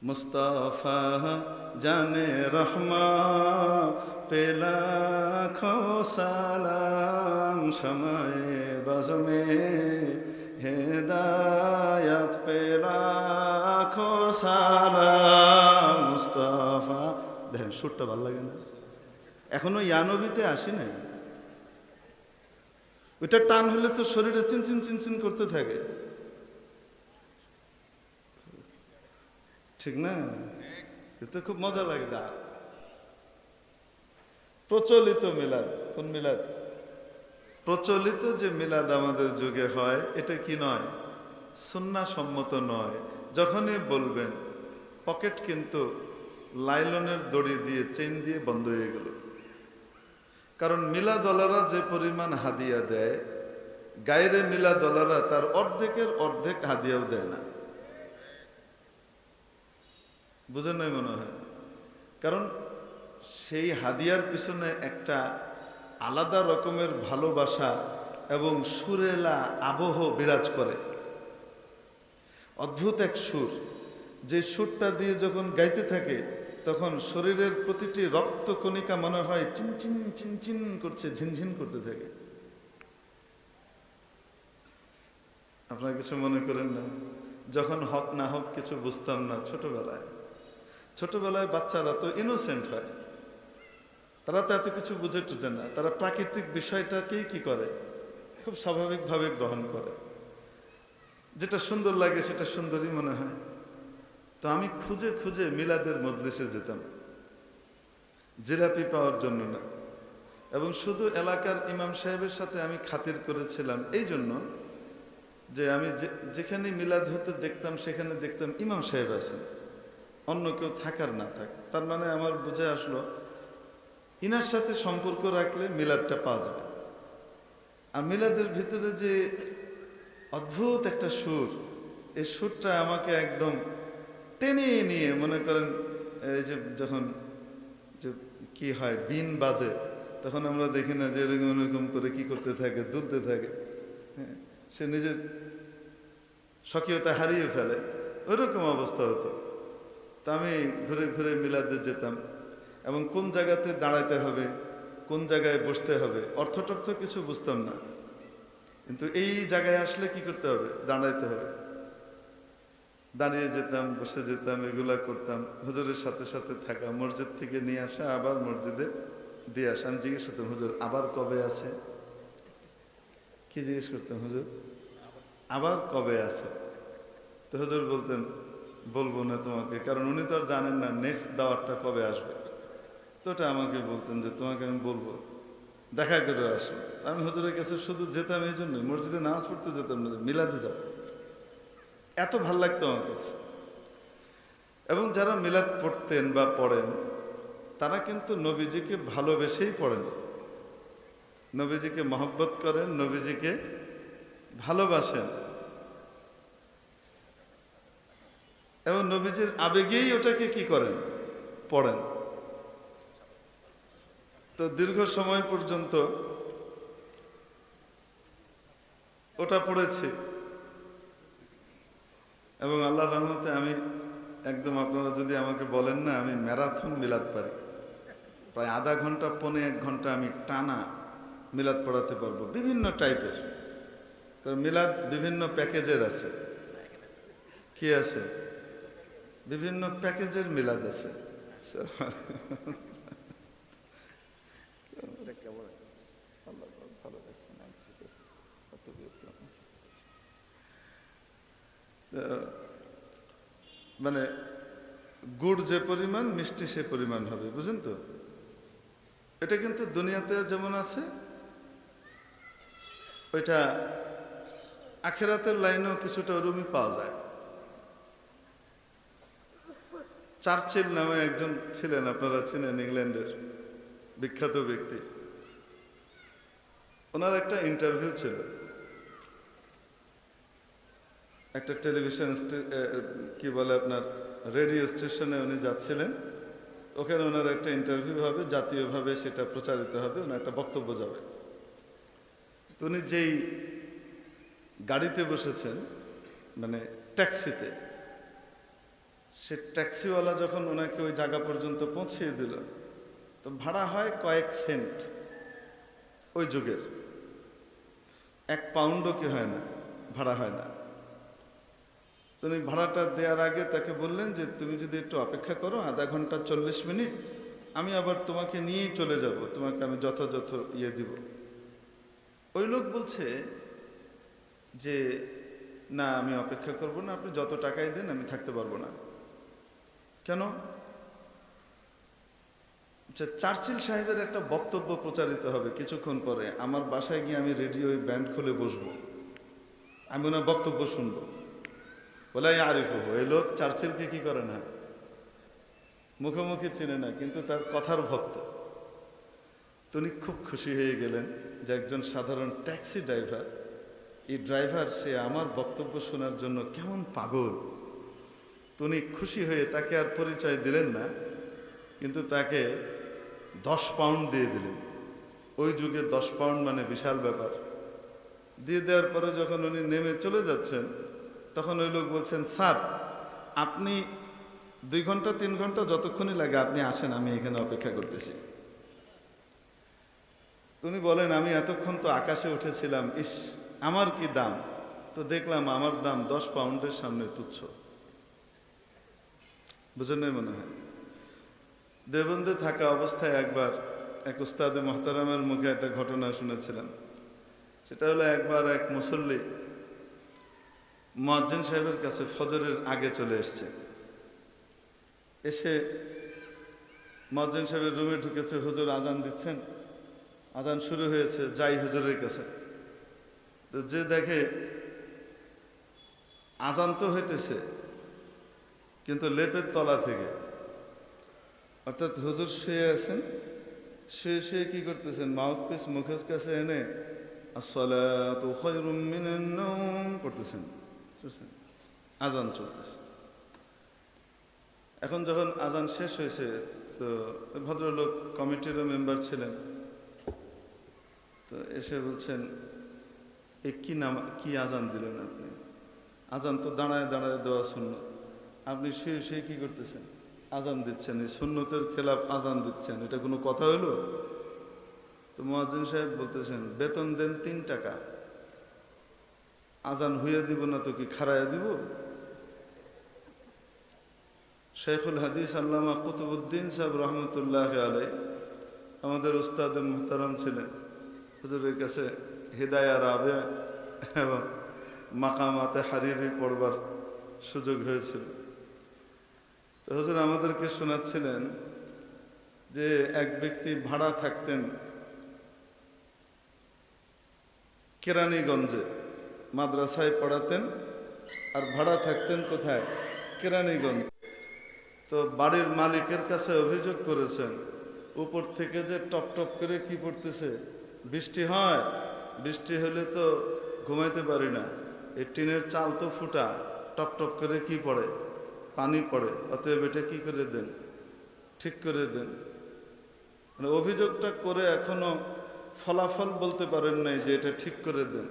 मुस्तफा जाने रहमा पे लाखों सलाम शमाए बज़ में हिदायत पे लाखों सलाम मुस्तफा। দেখেন সুরটা ভালো লাগে না? এখনো ইয়ানবিতে আসি নাই। ওইটা টান হলে তো শরীরে চিনচিন চিনচিন করতে থাকে, ঠিক না? এতে খুব মজা লাগে। প্রচলিত মিলাদ, কোন মিলাদ? প্রচলিত যে মিলাদ আমাদের যুগে হয়, এটা কি নয়, সুন্নাহ সম্মত নয়। যখনই বলবেন পকেট কিন্তু লাইলনের দড়ি দিয়ে চেইন দিয়ে বন্ধ হয়ে গেল। কারণ মিলাদওয়ালারা যে পরিমাণ হাদিয়া দেয়, গায়রে মিলাদওয়ালারা তার অর্ধেকের অর্ধেক হাদিয়াও দেয় না। বুঝেন নাই মনে হয়? কারণ সেই হাদিয়ার পিছনে একটা আলাদা রকমের ভালোবাসা এবং সুরেলা আবহ বিরাজ করে। অদ্ভুত এক সুর, যে সুরটা দিয়ে যখন গাইতে থাকে তখন শরীরের প্রতিটি রক্তকণিকা মনে হয় চিনচিন চিনচিন করছে, ঝিনঝিন করতে থাকে। আপনারা কিছু মনে করেন না? যখন হক না হক কিছু বুঝতাম না ছোটবেলায় বাচ্চারা তো ইনোসেন্ট হয়, তারা তো এত কিছু বুঝে টুঝে না। তারা প্রাকৃতিক বিষয়টাকেই কি করে, খুব স্বাভাবিকভাবে গ্রহণ করে। যেটা সুন্দর লাগে সেটা সুন্দরই মনে হয়। তো আমি খুঁজে খুঁজে মিলাদের মজলিসে যেতাম, জিলাপি পাওয়ার জন্য না, এবং শুধু এলাকার ইমাম সাহেবের সাথে আমি খাতির করেছিলাম এই জন্য যে আমি যেখানে মিলাদ হতে দেখতাম সেখানে দেখতাম ইমাম সাহেব আছেন, অন্য কেউ থাকার না থাক। তার মানে আমার বুঝে আসলো ইনার সাথে সম্পর্ক রাখলে মিলাদটা পাওয়া যাবে। আর মিলাদের ভিতরে যে অদ্ভুত একটা সুর, এই সুরটা আমাকে একদম টেনে নিয়ে, মনে করেন এই যে যখন যে কি হয় বিন বাজে, তখন আমরা দেখি না যে এরকম এরকম করে কি করতে থাকে, দুলতে থাকে। হ্যাঁ, সে নিজের স্বকীয়তা হারিয়ে ফেলে, ওইরকম অবস্থা হতো। তা আমি ঘুরে ঘুরে মিলাদে যেতাম, এবং কোন জায়গাতে দাঁড়াইতে হবে, কোন জায়গায় বসতে হবে, অর্থটর্থ কিছু বুঝতাম না। কিন্তু এই জায়গায় আসলে কি করতে হবে, দাঁড়াইতে হবে। দাঁড়িয়ে যেতাম, বসে যেতাম, এগুলা করতাম। হুজুরের সাথে সাথে থাকা, মসজিদ থেকে নিয়ে আসা, আবার মসজিদে দিয়ে আসা। আমি জিজ্ঞেস করতাম, হুজুর আবার কবে আছে? কি জিজ্ঞেস করতাম, হুজুর আবার কবে আছে? তো হুজুর বলতেন, বলবো না তোমাকে, কারণ উনি তো আর জানেন না নেক্সট দাওয়াতটা কবে আসবে। তো ওটা আমাকে বলতেন যে তোমাকে আমি বলবো, দেখা করে আসো। আমি হুজুরের কাছে শুধু যেতাম এই জন্য, মসজিদে নামাজ পড়তে যেতাম না, মিলাদে যাব। এত ভাল লাগতো আমার কাছে। এবং যারা মিলাদ পড়তেন বা পড়েন, তারা কিন্তু নবীজিকে ভালোবেসেই পড়েন, নবীজিকে মহব্বত করেন, নবীজিকে ভালোবাসেন, এবং নবীজির আবেগেই ওটাকে কি করেন, পড়েন। তো দীর্ঘ সময় পর্যন্ত ওটা পড়েছি, এবং আল্লাহর রহমতে আমি একদম, আপনারা যদি আমাকে বলেন না, আমি ম্যারাথন মিলাদ পারি। প্রায় আধা ঘন্টা পৌনে 1 ঘন্টা আমি টানা মিলাদ পড়াতে পারবো, বিভিন্ন টাইপের। কারণ মিলাদ বিভিন্ন প্যাকেজের আছে। কি আছে? বিভিন্ন প্যাকেজের মিলাদ আছে। মানে গুড় যে পরিমাণ, মিষ্টি সে পরিমাণ হবে, বুঝেন তো? এটা কিন্তু দুনিয়াতে যেমন আছে, ওইটা আখেরাতের লাইনেও কিছুটা ওরকমই পাওয়া যায়। চার্চিল নামে একজন ছিলেন, আপনারা চিনেন, ইংল্যান্ডের বিখ্যাত ব্যক্তি। ওনার একটা ইন্টারভিউ ছিল, একটা টেলিভিশন কি বলে আপনার রেডিও স্টেশনে উনি যাচ্ছিলেন। ওখানে ওনার একটা ইন্টারভিউ হবে, জাতীয়ভাবে সেটা প্রচারিত হবে, ওনার একটা বক্তব্য যাবে। তো উনি যেই গাড়িতে বসেছেন, মানে ট্যাক্সিতে, সে ট্যাক্সিওয়ালা যখন ওনাকে ওই জায়গা পর্যন্ত পৌঁছিয়ে দিল, তো ভাড়া হয় কয়েক সেন্ট। ওই যুগের 1 পাউন্ডও কি হয় না, ভাড়া হয় না। তুমি ভাড়াটা দেওয়ার আগে তাকে বললেন যে তুমি যদি একটু অপেক্ষা করো আধা ঘন্টা 40 মিনিট, আমি আবার তোমাকে নিয়েই চলে যাব, তোমাকে আমি যথাযথ ইয়ে দিব। ওই লোক বলছে যে না, আমি অপেক্ষা করব না, আপনি যত টাকাই দেন আমি থাকতে পারবো না। কেন? চার্চিল সাহেবের একটা বক্তব্য প্রচারিত হবে কিছুক্ষণ পরে, আমার বাসায় গিয়ে আমি রেডিও ব্যান্ড খুলে বসবো, আমি ওনার বক্তব্য শুনবো। বলে আরিফ, এই লোক চার্চিলকে কি করে না, মুখোমুখি চিনে না, কিন্তু তার কথার ভক্ত। তিনি খুব খুশি হয়ে গেলেন যে একজন সাধারণ ট্যাক্সি ড্রাইভার, এই ড্রাইভার সে আমার বক্তব্য শোনার জন্য কেমন পাগল। তিনি খুশি হয়ে তাকে আর পরিচয় দিলেন না, কিন্তু তাকে 10 পাউন্ড দিয়ে দিলেন। ওই যুগে 10 পাউন্ড মানে বিশাল ব্যাপার। দিয়ে দেওয়ার পরে যখন উনি নেমে চলে যাচ্ছেন, তখন ওই লোক বলছেন, স্যার আপনি 2 ঘন্টা 3 ঘন্টা যতক্ষণই লাগে আপনি আসেন, আমি এখানে অপেক্ষা করতেছি। উনি বলেন, আমি এতক্ষণ তো আকাশে উঠেছিলাম, ইস আমার কি দাম, তো দেখলাম আমার দাম 10 পাউন্ডের সামনে তুচ্ছ। বুঝেন নাই মনে হয়? দেওবন্দে থাকা অবস্থায় একবার এক উস্তাদে মোহতারামের মুখে একটা ঘটনা শুনেছিলাম। সেটা হলো, একবার এক মুসল্লি মুয়াজ্জিন সাহেবের কাছে ফজরের আগে চলে এসছে। এসে মুয়াজ্জিন সাহেবের রুমে ঢুকেছে, হুজুর আজান দিচ্ছেন, আজান শুরু হয়েছে, যাই হুজুরের কাছে। তো যে দেখে আজান তো হইতেছে, কিন্তু লেপের তলা থেকে, অর্থাৎ হুজুর শুয়ে আছেন, শুয়ে কি করতেছেন, মাউথপিস মুখের কাছে এনে আসসালাতু খায়রুম মিনান নাওম পড়তেছেন, আজান চলতেছে। এখন যখন আজান শেষ হয়েছে, তো ভদ্রলোক কমিটিরও মেম্বার ছিলেন, তো এসে বলছেন, এ কি আজান দিলেন আপনি? আজান তো দাঁড়ায় দাঁড়ায় দেওয়া সুন্নত, আপনি শুয়ে কি করতেছেন, আজান দিচ্ছেন, এই সুন্নতের খেলাফ আজান দিচ্ছেন, এটা কোনো কথা হলো? তো মুয়াজ্জিন সাহেব বলতেছেন, বেতন দেন 3 টাকা, আজান হইয়া দিব না তো কি খাড়াইয়া দিব? শেখুল হাদিস আল্লামা কুতুবউদ্দিন সাহেব রহমতুল্লাহ আলাই আমাদের উস্তাদে মুহতারাম ছিলেন। হুজুরের কাছে হিদায়া রাবে এবং মাকামাতে হারিরি পড়বার সুযোগ হয়েছিল। তো হুজুর আমাদেরকে শোনাচ্ছিলেন যে এক ব্যক্তি ভাড়া থাকতেন কেরানীগঞ্জে, মাদ্রাসায় পড়াতেন, আর ভাড়া থাকতেন কোথায়? কেরানীগঞ্জ। তো বাড়ির মালিকের কাছে অভিযোগ করেছেন, উপর থেকে যে টপ টপ করে কি পড়তেছে, বৃষ্টি হয়, বৃষ্টি হলে তো ঘুমাইতে পারি না, এই টিনের চাল তো ফুটা, টপ টপ করে কি পড়ে, পানি পড়ে, অতএব এটা কি করে দেন, ঠিক করে দেন। মানে অভিযোগটা করে এখনো ফলাফল বলতে পারেন নাই যে এটা ঠিক করে দেন,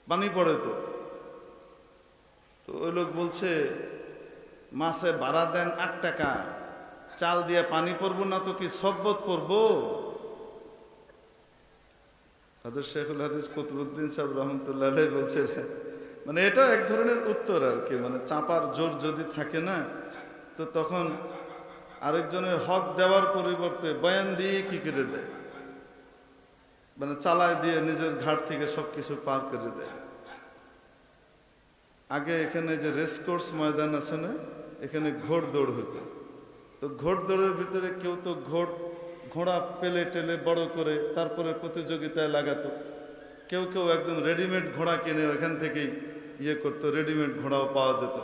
পানি পড়ে তো। তো ওই লোক বলছে, মাসে ভাড়া দেন 8 টাকা, চাল দিয়ে পানি পড়বো না তো কি সব্বত পড়বো? হাজরত শেখুল হাদিস কুতুবউদ্দিন সাহেব রহমতুল্লাহ আলাইহি বলছেন, মানে এটা এক ধরনের উত্তর আর কি, মানে চাপার জোর যদি থাকে না, তো তখন আরেকজনের হক দেওয়ার পরিবর্তে বয়ান দিয়ে কি করে দেয়, মানে চালায় দিয়ে নিজের ঘাট থেকে সবকিছু পার করে দেয়। আগে এখানে যে রেসকোর্স ময়দান আছে না, এখানে ঘোড় দৌড় হতো। তো ঘোড় দৌড়ের ভিতরে কেউ তো ঘোড়া পেলে টেলে বড় করে তারপরে প্রতিযোগিতায় লাগাতো, কেউ কেউ একদম রেডিমেড ঘোড়া কিনে ওইখান থেকেই ইয়ে করতো, রেডিমেড ঘোড়াও পাওয়া যেত।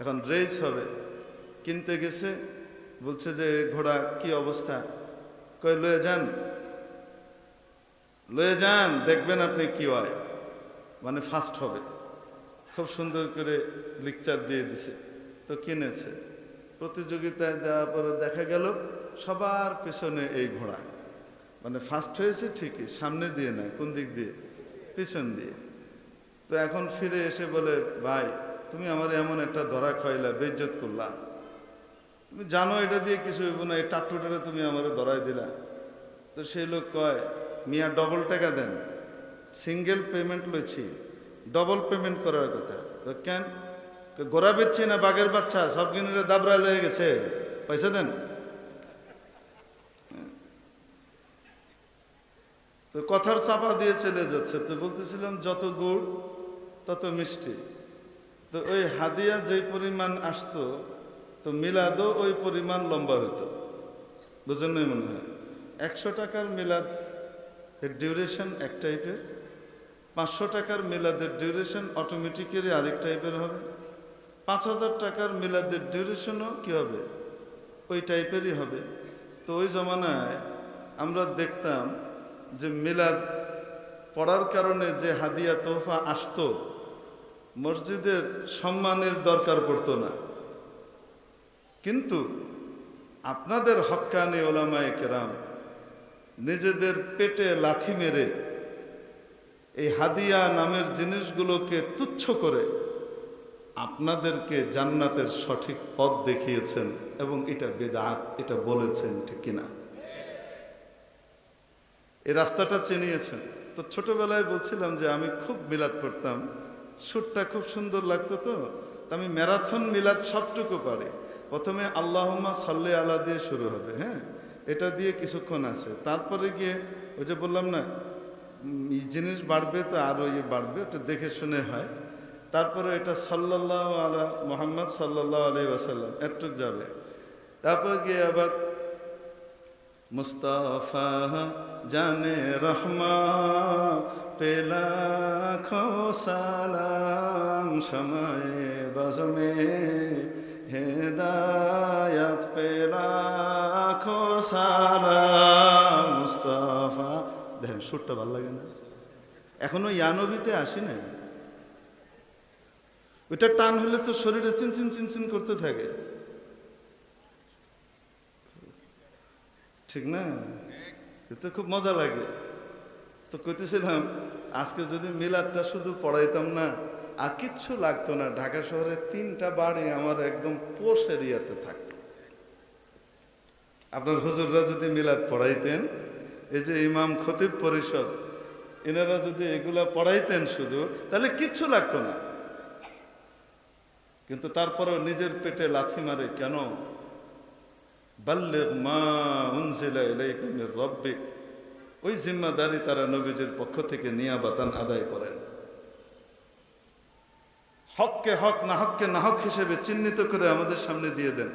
এখন রেস হবে, কিনতে গেছে, বলছে যে ঘোড়া কি অবস্থা, কই লয়ে যান দেখবেন আপনি কি হয়, মানে ফার্স্ট হবে। খুব সুন্দর করে লেকচার দিয়ে দিছে, তো কিনেছে। প্রতিযোগিতায় দেওয়ার পরে দেখা গেল সবার পেছনে এই ঘোড়া, মানে ফার্স্ট হয়েছে ঠিকই, সামনে দিয়ে না, কোন দিক দিয়ে, পিছন দিয়ে। তো এখন ফিরে এসে বলে, ভাই তুমি আমার এমন একটা ধরা খাইলা, বেইজ্জত করলা, তুমি জানো এটা দিয়ে কিছু হইব না, এই টাট্টুটারে তুমি আমার ধরাই দিলা। তো সেই লোক কয়, মিয়া ডবল টাকা দেন, সিঙ্গেল পেমেন্ট লইছি, ডবল পেমেন্ট করার কথা। তো কেন? গোড়া বেচছি না বাঘের বাচ্চা, সব কিনে দাবরা লয়ে গেছে, পয়সা দেন। তো কথার চাপা দিয়ে চলে যাচ্ছে। তো বলতেছিলাম যত গুড় তত মিষ্টি। তো ওই হাদিয়া যেই পরিমাণ আসতো, তো মিলাদও ওই পরিমাণ লম্বা হইতো। বুঝেন নাই মনে হয়? 100 টাকার মিলাদ এর ডিউরেশন এক টাইপের, 500 টাকার মিলাদের ডিউরেশন অটোমেটিক্যালি আরেক টাইপের হবে, 5000 টাকার মিলাদের ডিউরেশনও কি হবে? ওই টাইপেরই হবে। তো ওই জমানায় আমরা দেখতাম যে মিলাদ পড়ার কারণে যে হাদিয়া তোহফা আসতো, মসজিদের সম্মানের দরকার পড়তো না। কিন্তু আপনাদের হক্কানি ওলামায়ে কেরাম নিজেদের পেটে লাথি মেরে এই হাদিয়া নামের জিনিসগুলোকে তুচ্ছ করে আপনাদেরকে জান্নাতের সঠিক পথ দেখিয়েছেন, এবং এটা বেদাত, এটা বলেছেন, ঠিক কিনা? এই রাস্তাটা চিনিয়েছেন। তো ছোটবেলায় বলছিলাম যে আমি খুব মিলাদ পড়তাম, সুরটা খুব সুন্দর লাগতো। তো আমি ম্যারাথন মিলাদ সবটুকু পারি। প্রথমে আল্লাহুম্মা সাল্লি আলা দিয়ে শুরু হবে, হ্যাঁ, এটা দিয়ে কিছুক্ষণ আছে, তারপরে গিয়ে ওই যে বললাম না, এই জিনিস বাড়বে তো আরও বাড়বে, ওটা দেখে শুনে হয়। তারপরে এটা সাল্লাল্লাহু আলা মুহাম্মদ সাল্লাল্লাহু আলাইহি ওয়াসাল্লাম এটুক যাবে। তারপরে গিয়ে আবার মুস্তাফা জানে রহমা পেলা খো সালাম সময়ে বাজমে হেদায়াত পেলা খো সালাম মুস্তাফা। দেখেন সুরটা ভালো লাগে না? এখনো ইয়ানবিতে আসি না। ওইটা টান হলে তো শরীরে চিনচিন চিনচিন করতে থাকে, ঠিক না? এতে খুব মজা লাগে। তো কইতেছিলাম আজকে যদি মিলাদটা শুধু পড়াইতাম না, আর কিচ্ছু লাগতো না, ঢাকা শহরে 3টা বাড়ি আমার একদম পোশ এরিয়াতে থাকতো। আপনার হুজুররা যদি মিলাদ পড়াইতেন, এই যে ইমাম খতিব পরিষদ, এনারা যদি এগুলা পড়াইতেন শুধু, তাহলে কিচ্ছু লাগতো না। কিন্তু তারপরেও নিজের পেটে লাথি মারে কেন? বাল্লিগ মা উনজিলা ইলাইকা মির রাব্বিক, ওই জিম্মাদারি তারা নবীজির পক্ষ থেকে নিয়াবাতান আদায় করেন। হককে হক, না হককে না হক হিসেবে চিহ্নিত করে আমাদের সামনে দিয়ে দেন।